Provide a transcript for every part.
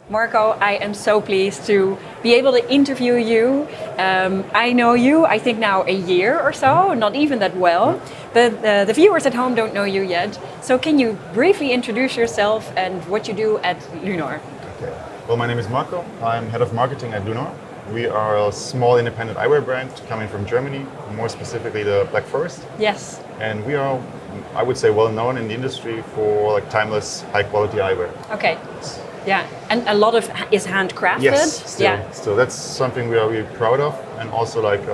Marco, I am so pleased to be able to interview you. I know you, I think now a year or so, not even that well, but the viewers at home don't know you yet. So can you briefly introduce yourself and what you do at Lunor? Okay. Well, my name is Marco. I'm head of marketing at Lunor. We are a small independent eyewear brand coming from Germany, more specifically the Black Forest. Yes. And we are, I would say, well known in the industry for like timeless, high quality eyewear. Okay. Yeah, and a lot of is handcrafted. Yes, still that's something we are really proud of, and also like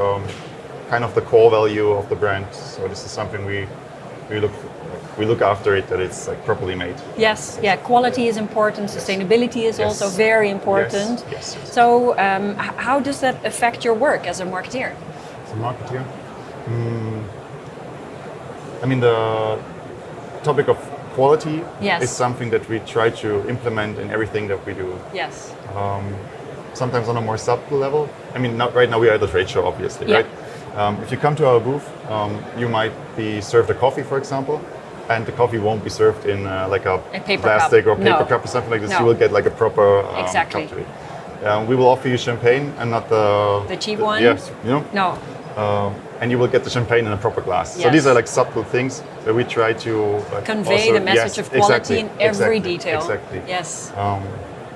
kind of the core value of the brand. So this is something we look after it, that it's like properly made. Yes, yeah, quality is important. Sustainability is also very important. Yes. So how does that affect your work as a marketeer? As a marketeer, I mean the topic of quality is something that we try to implement in everything that we do. Yes. Sometimes on a more subtle level. I mean, right now we are at the trade show, obviously, right? If you come to our booth, you might be served a coffee, for example, and the coffee won't be served in like a plastic or paper cup or something like this. You will get like a proper cup to it. We will offer you champagne and not the cheap one. Yes, you know. No. And you will get the champagne in a proper glass. Yes. So these are like subtle things where we try to convey also, the message of quality in every detail. Exactly. Yes.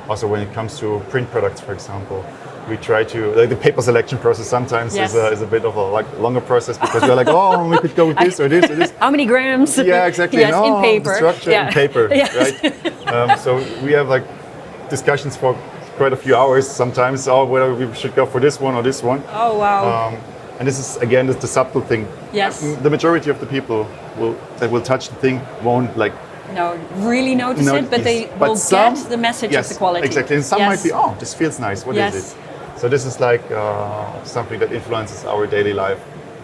Also, when it comes to print products, for example, we try to like the paper selection process sometimes is a bit of a longer process because we're like, oh, we could go with this or this or this. How many grams? Yeah, exactly. Yes, no, in paper. The structure in paper, right? So we have like discussions for quite a few hours sometimes. Oh, whether we should go for this one or this one. Oh wow. And this is again the subtle thing. Yes. The majority of the people that will touch the thing won't really notice it, but they will get the message of the quality. Exactly. And some might be, oh, this feels nice. What is it? So this is like something that influences our daily life.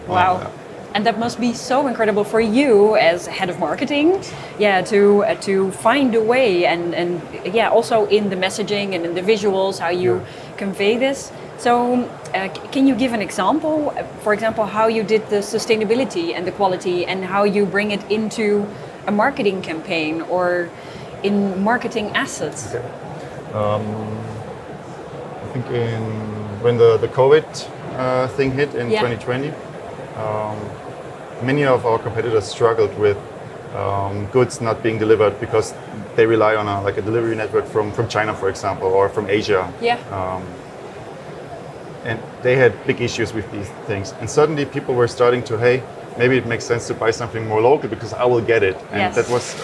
Wow. And that must be so incredible for you as head of marketing, to find a way and also in the messaging and in the visuals, how you convey this. So can you give an example, for example, how you did the sustainability and the quality and how you bring it into a marketing campaign or in marketing assets? Okay. I think when the COVID thing hit in 2020, many of our competitors struggled with goods not being delivered because they rely on a delivery network from China, for example, or from Asia. Yeah. And they had big issues with these things. And suddenly people were starting to, hey, maybe it makes sense to buy something more local because I will get it. And that was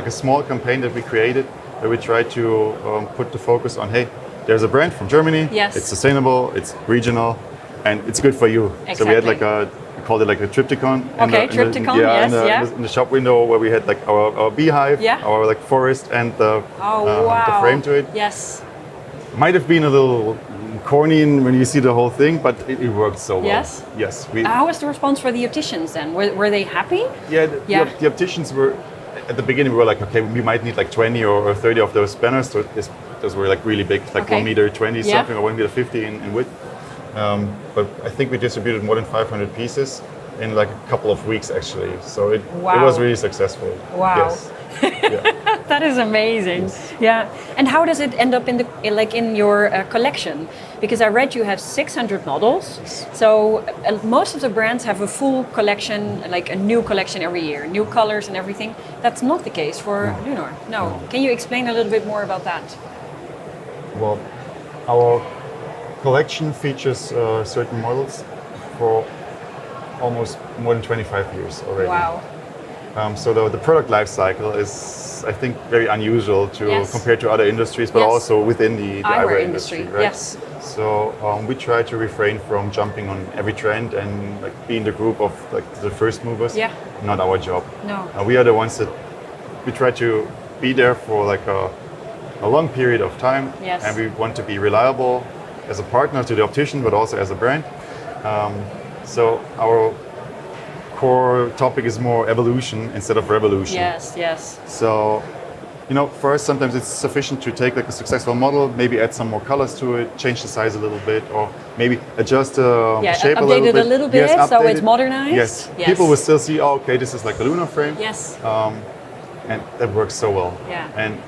a small campaign that we created where we tried to put the focus on, hey, there's a brand from Germany. Yes. It's sustainable, it's regional, and it's good for you. Exactly. So we had we called it like a triptychon. In the shop window where we had like our beehive, our like forest, and the frame to it. Yes. Might have been a little corny when you see the whole thing, but it worked so well. Yes? Yes. How was the response for the opticians then? Were they happy? Yeah, the opticians were, at the beginning we were like, okay, we might need like 20 or 30 of those banners. So those were like really big, like 1 meter 20 something or 1 meter 50 in width. But I think we distributed more than 500 pieces in like a couple of weeks actually. So it was really successful. Wow. Yes. That is amazing. Yes. Yeah. And how does it end up in your collection? Because I read you have 600 models. Yes. So most of the brands have a full collection, like a new collection every year, new colors and everything. That's not the case for Lunor. No. Can you explain a little bit more about that? Well, our collection features certain models for almost more than 25 years already. Wow. So the product life cycle is, I think, very unusual compared to other industries, but also within the eyewear industry, right? Yes. So we try to refrain from jumping on every trend and like be in the group of like the first movers. Yeah. Not our job. No. We are the ones that we try to be there for like a long period of time. Yes. And we want to be reliable as a partner to the optician, but also as a brand. So our core topic is more evolution instead of revolution. Yes. So, for us sometimes it's sufficient to take like a successful model, maybe add some more colors to it, change the size a little bit, or maybe adjust the shape a little bit. Update it a little bit, so it's modernized. Yes. People will still see, oh, okay, this is like a Lunor frame. Yes. And that works so well. Yeah. And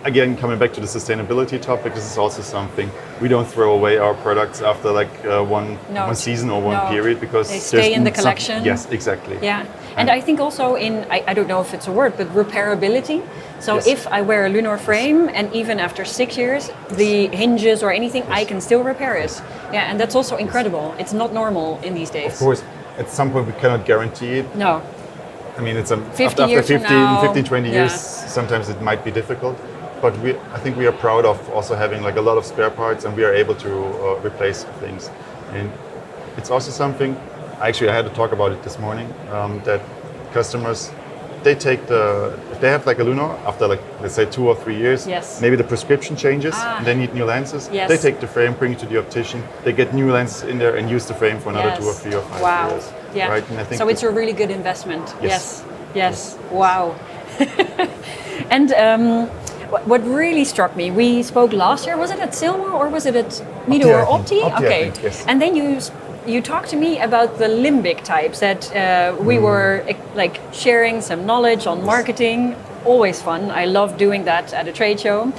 again, coming back to the sustainability topic, this is also something we don't throw away our products after like one season or one period, because they stay in the collection. Yes, exactly. Yeah, and I think also in, I don't know if it's a word, but repairability. So if I wear a Lunor frame and even after 6 years, the hinges or anything, I can still repair it. Yeah, and that's also incredible. It's not normal in these days. Of course, at some point we cannot guarantee it. No. I mean, it's after 15, 20 years, sometimes it might be difficult. But I think we are proud of also having like a lot of spare parts, and we are able to replace things. And it's also something, actually I had to talk about it this morning, that customers, they take if they have like a Lunor after like, let's say 2 or 3 years, maybe the prescription changes and they need new lenses, they take the frame, bring it to the optician, they get new lenses in there and use the frame for another 2 or 3 or 5 years. Yeah. Right? And I think so it's a really good investment. Yes. Wow. And what really struck me, we spoke last year, was it at Silma or was it at Mido or Opti? Okay. Yes. And then you talked to me about the limbic types that we were like sharing some knowledge on marketing. Always fun. I love doing that at a trade show.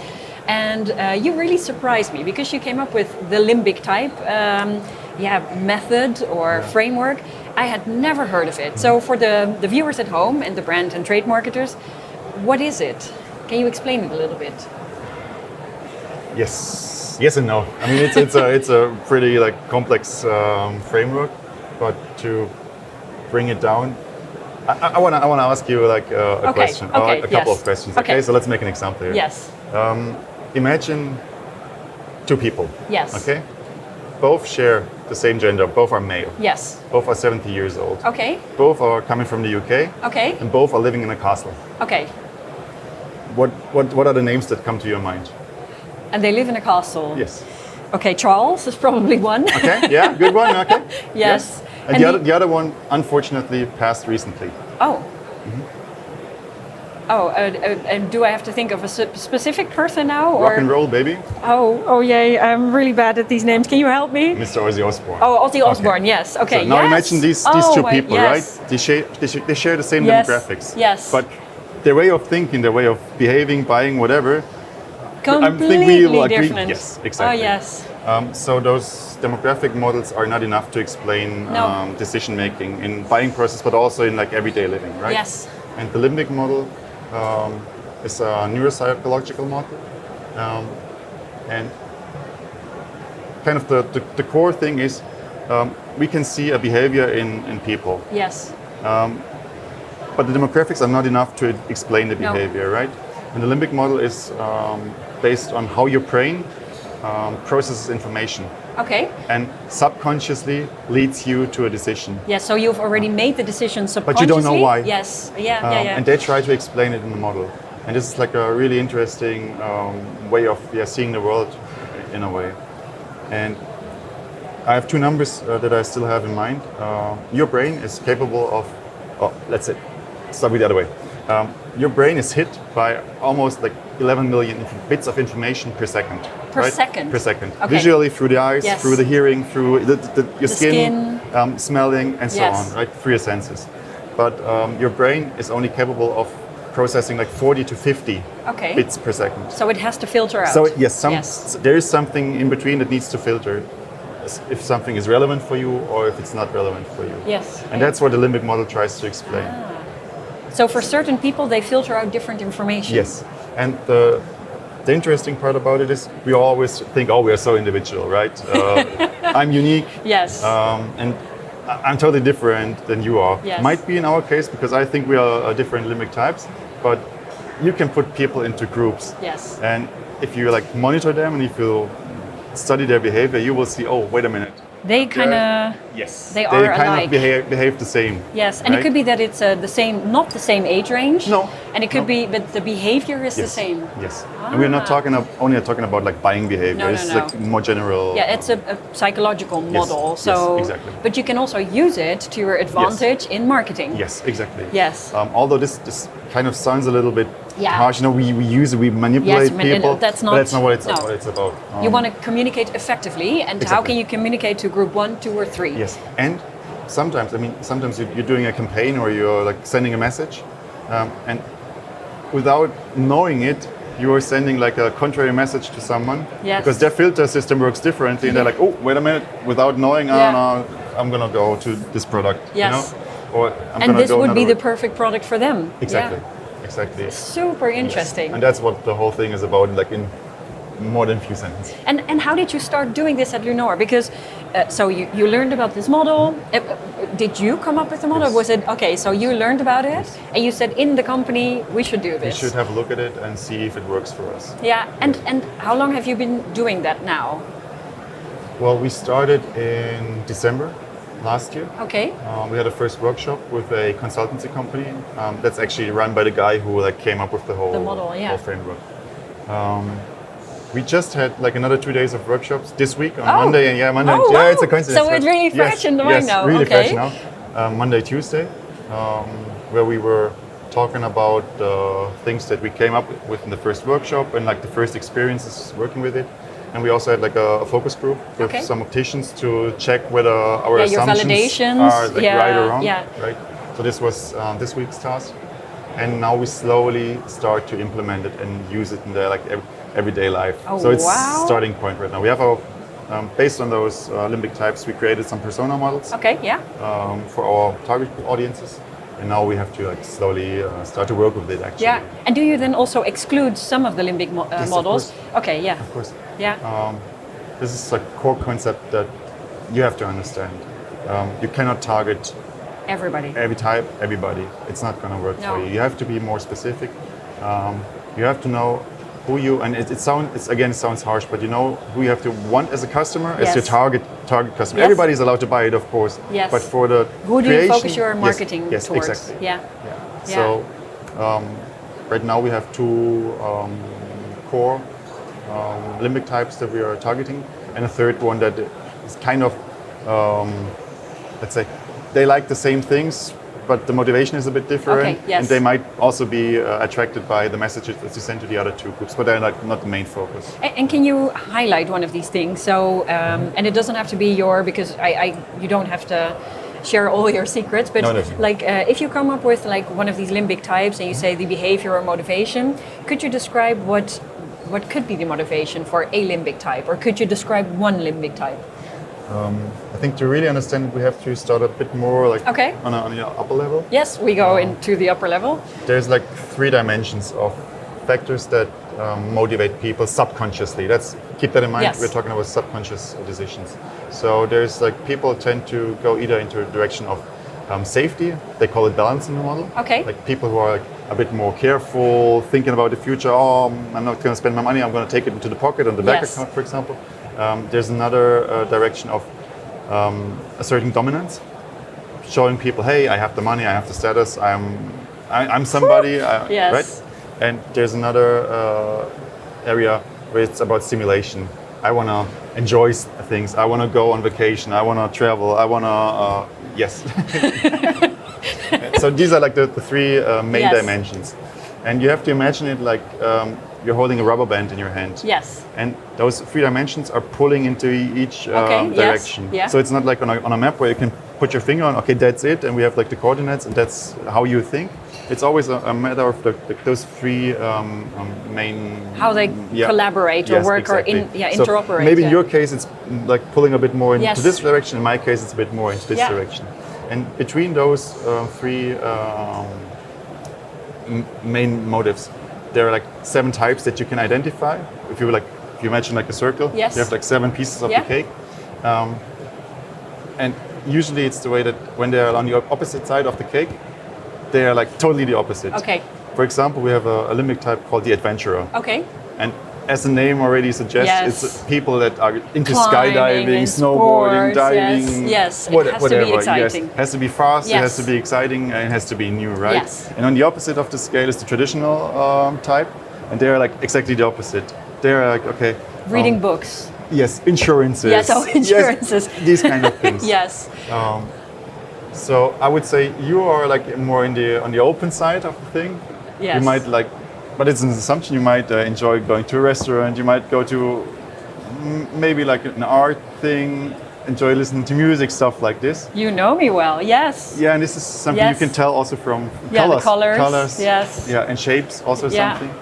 And you really surprised me because you came up with the limbic type method or framework. I had never heard of it. So for the viewers at home and the brand and trade marketers, what is it? Can you explain it a little bit? Yes and no. I mean, it's a pretty like complex framework, but to bring it down, I wanna ask you like a question, or a couple of questions. Okay, so let's make an example here. Yes. Imagine 2 people. Yes. Okay. Both share the same gender. Both are male. Yes. Both are 70 years old. Okay. Both are coming from the UK. Okay. And both are living in a castle. Okay. What are the names that come to your mind? And they live in a castle. Yes. Okay, Charles is probably one. Okay, yeah, good one. Okay. Yes. And the other one, unfortunately, passed recently. Oh. Oh, and do I have to think of a specific person now? Or? Rock and roll, baby. Oh, yay! I'm really bad at these names. Can you help me? Mr. Ozzy Osbourne. Oh, Ozzy Osbourne. Yes. Okay. So now imagine these 2 people, right? They share the same demographics. Yes. But their way of thinking, their way of behaving, buying, whatever. Completely Agree. different. Yes, exactly. Oh, yes. So those demographic models are not enough to explain decision making in buying process, but also in like everyday living, right? Yes. And the limbic model is a neuropsychological model, and kind of the core thing is we can see a behavior in people. Yes. But the demographics are not enough to explain the behavior, right? And the limbic model is based on how your brain processes information. Okay. And subconsciously leads you to a decision. Yeah, so you've already made the decision subconsciously. But you don't know why. Yes, yeah. And they try to explain it in the model. And this is like a really interesting way of seeing the world in a way. And I have 2 numbers that I still have in mind. Your brain is capable of, let's say, start with the other way. Your brain is hit by almost like 11 million bits of information per second. Per second? Per second. Okay. Visually, through the eyes, through the hearing, through your skin. Smelling, and so on, right? Through your senses. But your brain is only capable of processing like 40 to 50 bits per second. So it has to filter out. So there is something in between that needs to filter if something is relevant for you or if it's not relevant for you. Yes. And that's what the limbic model tries to explain. So for certain people, they filter out different information. Yes. And the interesting part about it is we always think, we are so individual, right? I'm unique. Yes. And I'm totally different than you are. Yes. Might be in our case because I think we are different limbic types, but you can put people into groups. Yes. And if you like monitor them and if you study their behavior, you will see, wait a minute. They kind of they are kind alike. of behave the same. Yes, and it could be that it's not the same age range. No. And it could be, but the behavior is the same. Yes. And we're not only talking about like buying behavior. It's like more general. Yeah, it's a psychological model. So, exactly. But you can also use it to your advantage in marketing. Yes, exactly. Yes. Although this kind of sounds a little bit harsh. We manipulate people. That's not. But that's not what it's about. You want to communicate effectively, and how can you communicate to group 1, 2, or 3? Yes, and sometimes you're doing a campaign or you're like sending a message, and without knowing it, you are sending like a contrary message to someone Yes. because their filter system works differently, and they're like, oh, wait a minute, without knowing, Yeah. no, I'm gonna go to this product, Yes. you know, or I'm And gonna this go would be another the perfect product for them. exactly, Yeah. exactly. Super interesting. And that's what the whole thing is about, like in more than a few sentences. And how did you start doing this at Lunor? Because so you learned about this model. Did you come up with the model? Yes. Was it okay? So you learned about it, and you said in the company we should do We this. should have a look at it and see if it works for us. Yeah. And how long have you been doing that now? Well, we started in December last year. Okay. We had a first workshop with a consultancy company that's actually run by the guy who like came up with the whole model, yeah. whole framework. We just had like another 2 days of workshops this week on Oh. Monday and Monday. Oh, yeah, wow. it's a coincidence. So it's really fresh in the mind now. really Okay. fresh now. Monday, Tuesday, where we were talking about things that we came up with in the first workshop and like the first experiences working with it. And we also had like a focus group with Okay. some opticians to check whether our Yeah, your assumptions validations. are like Yeah, right or wrong. yeah. Right. So this was this week's task, and now we slowly start to implement it and use it in the like everyday life. Oh, so it's wow. starting point right now. We have our based on those limbic types, we created some persona models Okay. Yeah. for our target audiences, and now we have to like slowly start to work with it actually. Yeah. And do you then also exclude some of the limbic of models? course. Okay. Yeah. Of course. Yeah. This is a core concept that you have to understand. You cannot target Everybody. every type, everybody. It's not going to work No. for you. You have to be more specific. You have to know who you, and it sounds harsh, but you know who you have to want as a customer, as Yes. your target customer. Yes. Everybody's allowed to buy it, of course. Yes. But for the Who do you creation, focus your marketing yes, towards? exactly. Yeah. Yeah. So right now we have two core limbic types that we are targeting, and a third one that is kind of, let's say, they like the same things, but the motivation is a bit different, Okay, yes. and they might also be attracted by the messages that you send to the other two groups, but they're like not the main focus. And can you highlight one of these things? So, and it doesn't have to be because you don't have to share all your secrets, but No, definitely. like if you come up with like one of these limbic types and you say the behavior or motivation, could you describe what could be the motivation for a limbic type, or could you describe one limbic type? I think to really understand it, we have to start a bit more like Okay. on the upper level. Yes, we go into the upper level. There's like 3 dimensions of factors that motivate people subconsciously. Let's keep that in mind. Yes. We're talking about subconscious decisions. So there's like people tend to go either into a direction of safety. They call it balance in the model. Okay. Like people who are like a bit more careful, thinking about the future. Oh, I'm not going to spend my money. I'm going to take it into the pocket on the bank Yes. account, for example. There's another direction of asserting dominance, showing people, hey, I have the money, I have the status, I'm somebody, Yes. right? And there's another area where it's about stimulation. I want to enjoy things. I want to go on vacation. I want to travel. I want to, yes. So these are like the 3 main Yes. dimensions. And you have to imagine it like you're holding a rubber band in your hand. Yes. And those 3 dimensions are pulling into each Okay, yes, direction. yeah. So it's not like on a map where you can put your finger on, okay, that's it, and we have like the coordinates, and that's how you think. It's always a matter of those 3 main... How they collaborate or Yes, work exactly. or So interoperate. maybe in yeah. your case, it's like pulling a bit more into Yes. this direction. In my case, it's a bit more into this Yeah. direction. And between those 3 main motives, there are like 7 types that you can identify. If you imagine like a circle, Yes. you have like 7 pieces of Yeah. the cake. And usually it's the way that when they are on the opposite side of the cake, they are like totally the opposite. Okay. For example, we have a limbic type called the adventurer. Okay. And as the name already suggests, Yes. it's people that are into Climbing skydiving, and snowboarding, sports, diving, yes. It has to be whatever. exciting. Yes, it has to be fast, it Yes. has to be exciting, and it has to be new, right? Yes. And on the opposite of the scale is the traditional type, and they are like exactly the opposite. They're like, okay, Reading books. yes, insurances. Yes, insurances. Yes, these kind of things. Yes. So I would say you are like more on the open side of the thing. Yes. You might like, but it's an assumption. You might enjoy going to a restaurant. You might go to maybe like an art thing. Enjoy listening to music, stuff like this. You know me well. Yes. Yeah, and this is something Yes. you can tell also from Yeah, colors. the colors. Yes. Yeah, and shapes also Yeah. something.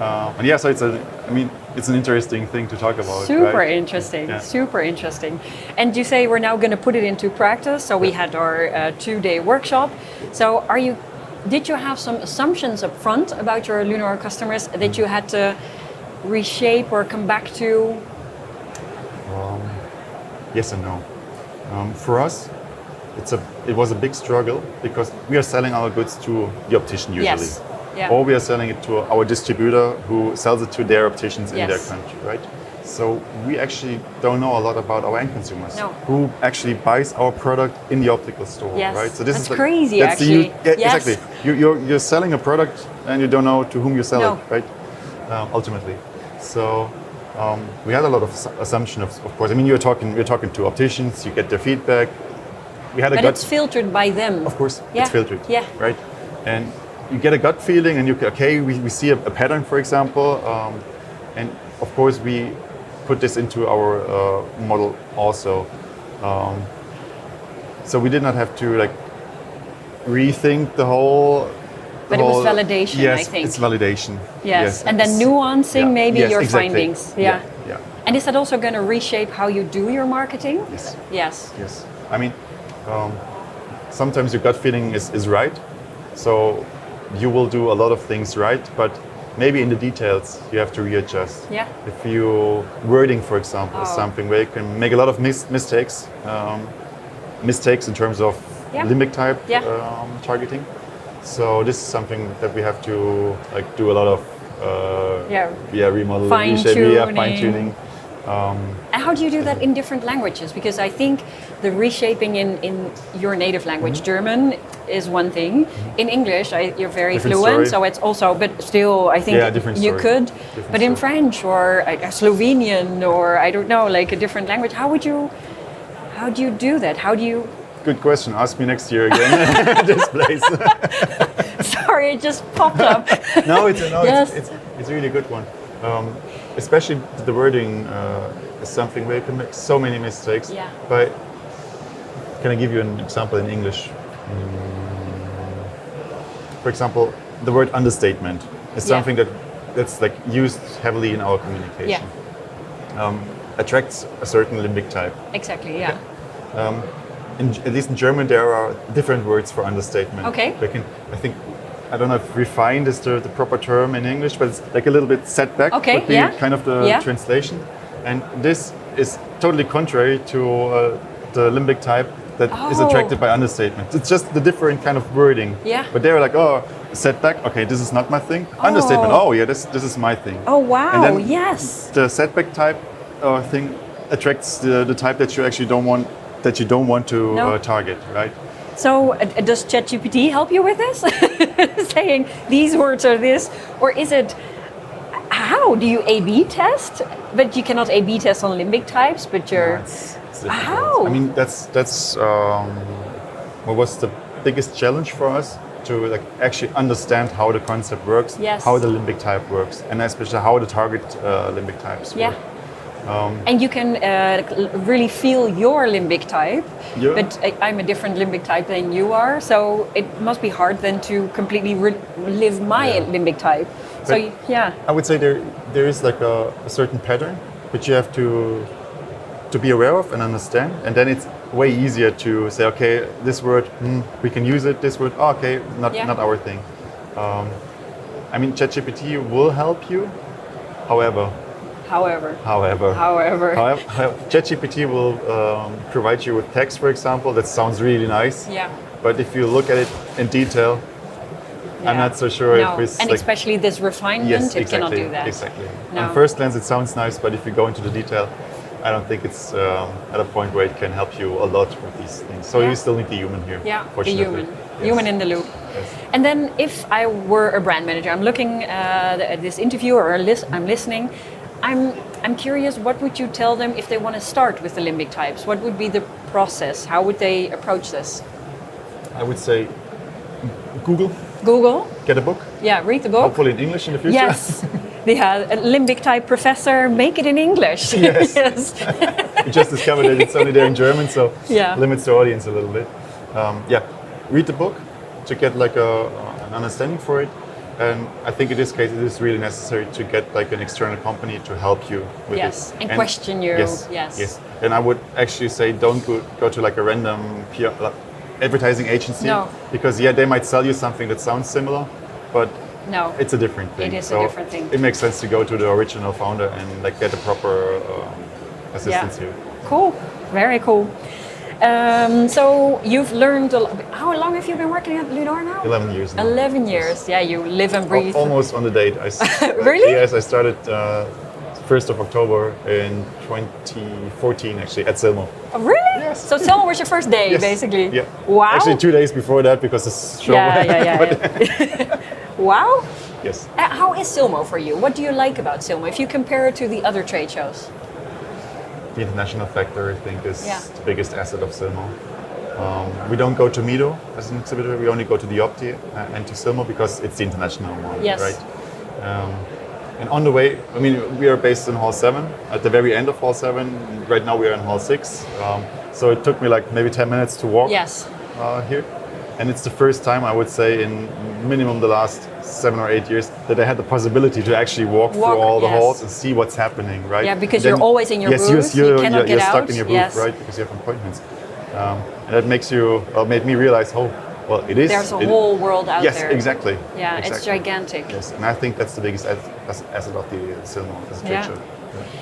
And yeah, so it's an interesting thing to talk about. Super right? interesting, Yeah. super interesting. And you say we're now going to put it into practice. So we had our 2-day workshop. So did you have some assumptions up front about your Lunor customers that you had to reshape or come back to? Yes and no. For us, it was a big struggle because we are selling our goods to the optician usually. Yes. Yeah. Or we are selling it to our distributor who sells it to their opticians in Yes. their country, right? So we actually don't know a lot about our end consumers No. who actually buys our product in the optical store, Yes. right? So That's crazy, the actually. yeah, Yes. exactly. You're selling a product and you don't know to whom you sell No. it, right? Ultimately, so we had a lot of assumption, of course. I mean, you're talking to opticians, you get their feedback. We had a But gut. it's filtered by them. Of course, Yeah. it's filtered. Yeah. Right, and you get a gut feeling, and we see a pattern, for example, and of course we put this into our model also. So we did not have to like rethink the whole. But it was validation, yes, I think. it's validation. Yes. And then nuancing maybe your findings. Yeah. Yeah. And is that also going to reshape how you do your marketing? Yes. Yes. Yes. I mean, sometimes your gut feeling is right. So you will do a lot of things right, but maybe in the details you have to readjust. Yeah. If you wording, for example, is something where you can make a lot of mistakes, mistakes in terms of limbic type targeting. So this is something that we have to like do a lot of remodel, fine-tuning. fine-tuning. And how do you do that in different languages? Because I think the reshaping in your native language, German, is one thing. In English, you're very Different story. fluent, so it's also, but still, I think different you story. could. Different But in story. French or Slovenian or I don't know, like a different language, how do you do that? How do you? Good question. Ask me next year again. This place. Sorry, it just popped up. No, it's a really good one. Especially the wording is something where you can make so many mistakes. Yeah. But can I give you an example in English? For example, the word understatement is something that's like used heavily in our communication. Attracts a certain limbic type. Exactly. Yeah. At least in German, there are different words for understatement. Okay. I don't know if refined is the proper term in English, but it's like a little bit setback Okay, would be yeah. kind of the translation. And this is totally contrary to the limbic type that is attracted by understatement. It's just the different kind of wording. Yeah. But they're like, setback, okay, this is not my thing. Understatement, this is my thing. Oh wow! And then Yes. the setback type thing attracts the type that you actually don't want to target, right? So does ChatGPT help you with this? Saying these words are this? Or is it, how do you A-B test? But you cannot A-B test on limbic types, but you're... It's difficult. How? I mean, that's what was the biggest challenge for us, to like actually understand how the concept works, Yes. how the limbic type works, and especially how the target limbic types work. And you can really feel your limbic type, Yeah. but I'm a different limbic type than you are, so it must be hard then to completely live my limbic type. So But I would say there is like a certain pattern which you have to be aware of and understand, and then it's way easier to say, okay, this word we can use it. This word, okay, not our thing. I mean, ChatGPT will help you, however, ChatGPT will provide you with text, for example, that sounds really nice. Yeah. But if you look at it in detail, I'm not so sure if it's and like, especially this refinement, it cannot do that. Exactly. No. On first glance, it sounds nice, but if you go into the detail, I don't think it's at a point where it can help you a lot with these things. So you still need the human here. Yeah, the fortunately. human in the loop. Yes. And then if I were a brand manager, I'm looking at this interview or I'm listening, I'm curious, what would you tell them if they want to start with the limbic types? What would be the process? How would they approach this? I would say Google, get a book, read the book. hopefully in English in the future. Yes, a limbic type professor, make it in English. Yes. Yes. We just discovered that it's only there in German, so Yeah. limits the audience a little bit. Read the book to get like an understanding for it. And I think in this case, it is really necessary to get like an external company to help you with Yes, it. and question you. Yes, Yes. yes. And I would actually say don't go to like a random PR, like, advertising agency. No. Because they might sell you something that sounds similar, but No. it's a different thing. It is a different thing. It makes sense to go to the original founder and like get a proper assistance here. Cool. Very cool. So you've learned a lot. How long have you been working at Lunor now? 11 years now. 11 years. Yeah, you live and breathe. Almost on the date. Really? Yes, I started 1st of October in 2014 actually at Silmo. Oh, really? Yes. So Selma was your first day, Yes. basically? Yeah. Wow. Actually 2 days before that because this show. Yeah. Wow. Yes. How is Silmo for you? What do you like about Silmo if you compare it to the other trade shows? The international factor, I think, is Yeah. the biggest asset of Silmo. We don't go to Mido as an exhibitor. We only go to the Opti and to Silmo because it's the international one, Yes. right? And on the way, I mean, we are based in Hall 7, at the very end of Hall 7. Right now we are in Hall 6. So it took me like maybe 10 minutes to walk Yes. Here. And it's the first time, I would say, in minimum the last 7 or 8 years that I had the possibility to actually walk through all the yes. halls and see what's happening, right? Yeah, because Then- you're always in your yes, booth. You're, You cannot you're get stuck out. in your booth, Yes. right? Because you have appointments. And that makes you, made me realize, it is. There's a whole world out yes, there. exactly. Yeah, exactly. it's gigantic. Yes, and I think that's the biggest asset of the Silmo as a trade Yeah. show.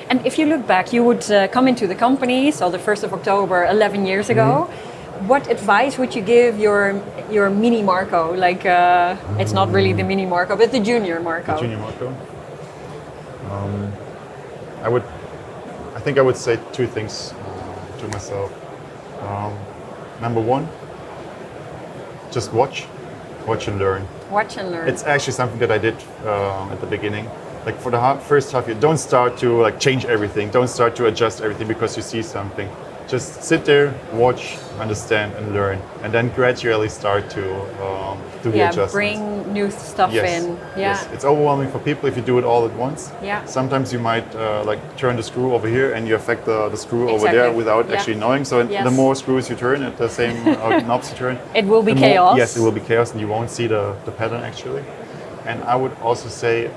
And if you look back, you would come into the company, so the 1st of October, 11 years ago. Mm-hmm. What advice would you give your mini Marco? Like, it's not really the mini Marco, but the junior Marco. The junior Marco. I think I would say 2 things to myself. Number 1, just watch and learn. Watch and learn. It's actually something that I did at the beginning. Like for the first half year, don't start to like change everything. Don't start to adjust everything because you see something. Just sit there, watch, understand, and learn, and then gradually start to do the adjustments. Bring new stuff Yes, in. Yeah. yes. It's overwhelming for people if you do it all at once. Yeah. Sometimes you might like turn the screw over here and you affect the screw over there Exactly. without Yeah. actually knowing. So Yes. the more screws you turn at the same knobs you turn, It will be the more- chaos. yes, it will be chaos, and you won't see the pattern actually. And I would also say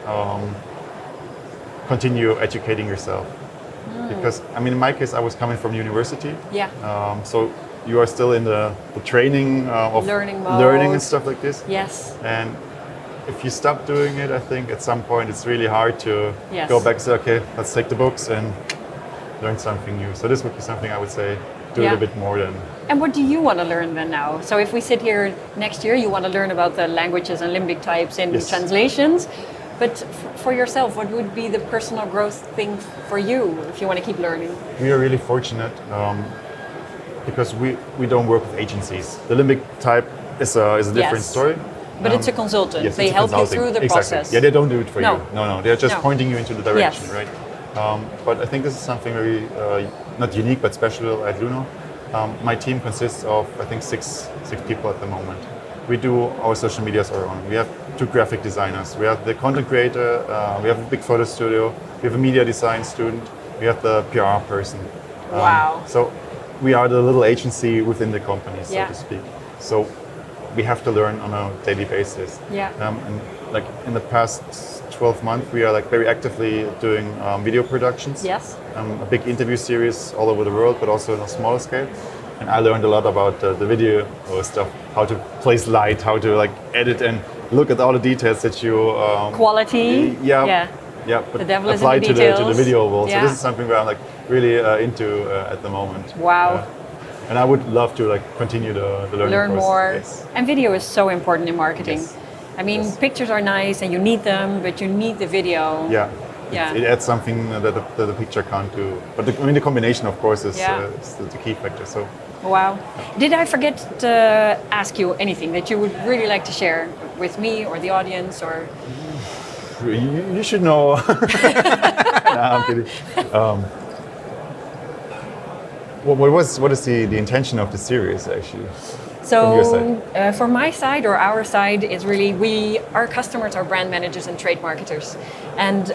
continue educating yourself. Because, I mean, in my case, I was coming from university. Yeah. So you are still in the training of Learning mode. learning and stuff like this. Yes. And if you stop doing it, I think at some point it's really hard to Yes. go back and say, okay, let's take the books and learn something new. So this would be something I would say, do Yeah. it a bit more than. And what do you want to learn then now? So if we sit here next year, you want to learn about the languages and limbic types and Yes. translations. But for yourself, what would be the personal growth thing for you if you want to keep learning? We are really fortunate because we don't work with agencies. The limbic type is a different Yes. story. But it's a consultant. Yes, They it's a help you consulting. through the Exactly. process. Yeah, they don't do it for No. you. No, they're just No. pointing you into the direction, Yes. right? But I think this is something very not unique but special at Lunor. My team consists of I think six people at the moment. We do our social medias our own. We have 2 graphic designers. We have the content creator. We have a big photo studio. We have a media design student. We have the PR person. Wow. So we are the little agency within the company, so Yeah. to speak. So we have to learn on a daily basis. Yeah. And like in the past 12 months, we are like very actively doing video productions. Yes. A big interview series all over the world, but also on a smaller scale. And I learned a lot about the video stuff, how to place light, how to like edit and look at all the details that you. Quality. Yeah. But The devil is in apply the to the details. video world. Yeah. So this is something where I'm like really into at the moment. Wow. And I would love to like continue the learning Learn process. more. Yes. And video is so important in marketing. Yes. I mean, Yes. pictures are nice and you need them, but you need the video. Yeah. Yeah. It adds something that the picture can't do. But the combination, of course, is the key factor. So. Wow. Did I forget to ask you anything that you would really like to share with me or the audience or? You should know. Nah, I'm kidding. What is the intention of the series actually? From your So side? for my side or our side is really our customers are brand managers and trade marketers, and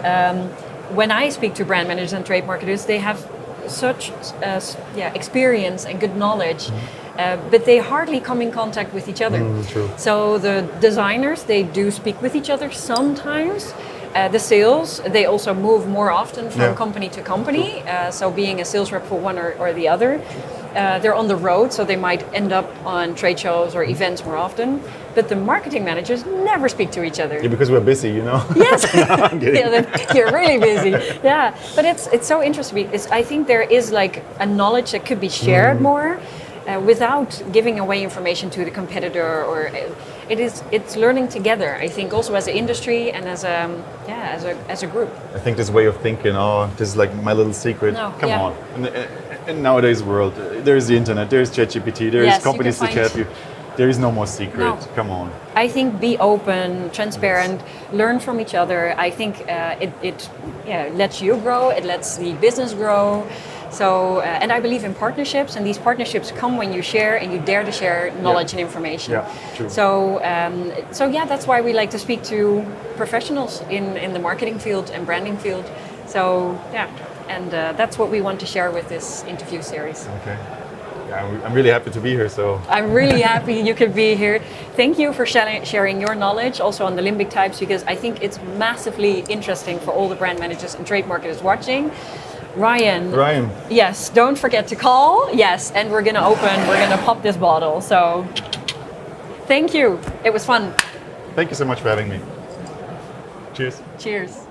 when I speak to brand managers and trade marketers, they have such experience and good knowledge but they hardly come in contact with each other. True. So the designers, they do speak with each other sometimes. The sales, they also move more often from company to company. So being a sales rep for one or the other, they're on the road, so they might end up on trade shows or events more often. But the marketing managers never speak to each other. Yeah, because we're busy, you know. Yes, No, I'm kidding. yeah, you're really busy. Yeah, but it's so interesting. I think there is like a knowledge that could be shared more without giving away information to the competitor, or it's learning together. I think also as an industry and as a group. I think this way of thinking, oh, this is like my little secret. No, Come yeah. on. In nowadays world, there's the internet, there's ChatGPT, there's Yes, you companies can that find- help you. There is no more secret. No. Come on. I think be open, transparent, learn from each other. I think it lets you grow, it lets the business grow. So, and I believe in partnerships, and these partnerships come when you share and you dare to share knowledge and information. Yeah, true. So, that's why we like to speak to professionals in the marketing field and branding field. So, and that's what we want to share with this interview series. Okay. Yeah, I'm really happy to be here. So I'm really happy you could be here. Thank you for sharing your knowledge also on the limbic types, because I think it's massively interesting for all the brand managers and trade marketers watching. Ryan. Yes, don't forget to call. Yes, and we're gonna pop this bottle. So thank you. It was fun. thank you so much for having me. Cheers. Cheers.